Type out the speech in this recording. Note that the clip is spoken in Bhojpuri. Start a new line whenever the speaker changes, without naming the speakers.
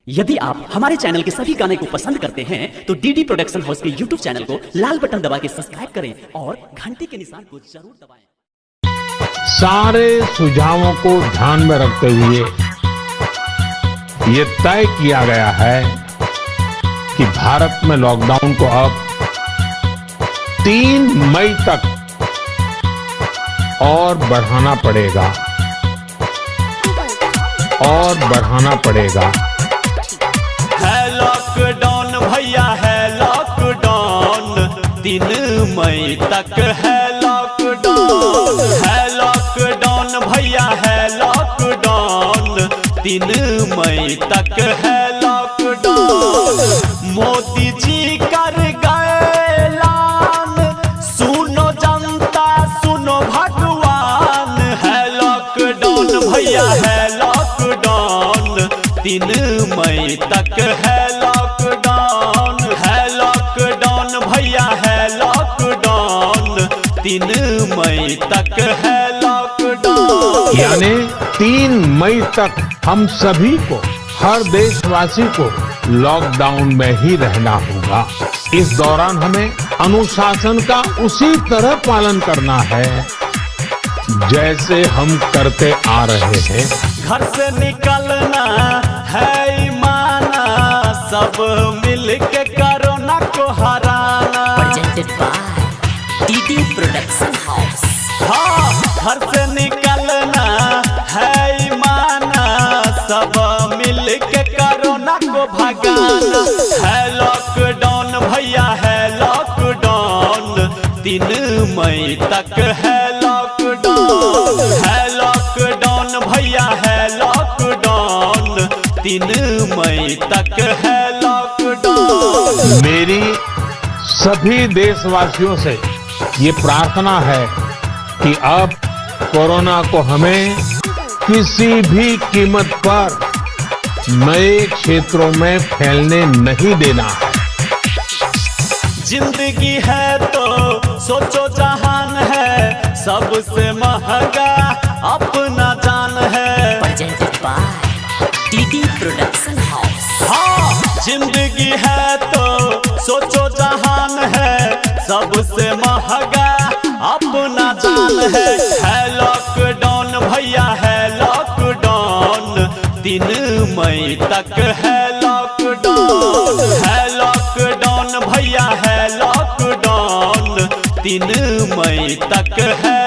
यदि आप हमारे चैनल के सभी गाने को पसंद करते हैं तो डीडी प्रोडक्शन हाउस के यूट्यूब चैनल को लाल बटन दबा के सब्सक्राइब करें और घंटी के निशान को जरूर दबाएं।
सारे सुझावों को ध्यान में रखते हुए ये तय किया गया है कि भारत में लॉकडाउन को अब 3 मई तक और बढ़ाना पड़ेगा।
है लॉकडाउन भैया है लॉकडाउन 3 मई तक है लॉकडाउन। है लॉकडाउन भैया है लॉकडाउन 3 मई तक है लॉकडाउन। मोदी जी कर गए ऐलान, सुनो जनता सुनो भगवान। है लॉकडाउन भैया है लॉकडाउन 3 मई तक है लॉकडाउन। है लॉकडाउन भैया है लॉकडाउन 3 मई तक है लॉकडाउन।
यानी 3 मई तक हम सभी को, हर देशवासी को लॉकडाउन में ही रहना होगा। इस दौरान हमें अनुशासन का उसी तरह पालन करना है जैसे हम करते आ रहे हैं।
घर से निकलना है माना, सब मिल के कोरोना को हराना।
Presented by DD production house.
हाँ, घर से निकलना है माना, सब मिल के कोरोना को भगाना। है लॉकडाउन भैया है लॉकडाउन 3 मई तक है लॉकडाउन। है लॉकडाउन भैया है लॉकडाउन 3 मई तक है लॉकडाउन।
मेरी सभी देशवासियों से ये प्रार्थना है कि अब कोरोना को हमें किसी भी कीमत पर नए क्षेत्रों में फैलने नहीं देना है।
जिंदगी है तो सोचो जहान है, सबसे महंगा अपना जान है।
Presented by DD production house.
हाँ, जिंदगी है तो सोचो जहान है, सबसे महंगा अपना जान है। है लॉकडाउन भैया है लॉकडाउन 3 मई तक है लॉकडाउन। है लॉकडाउन भैया है लॉकडाउन 3 मई तक है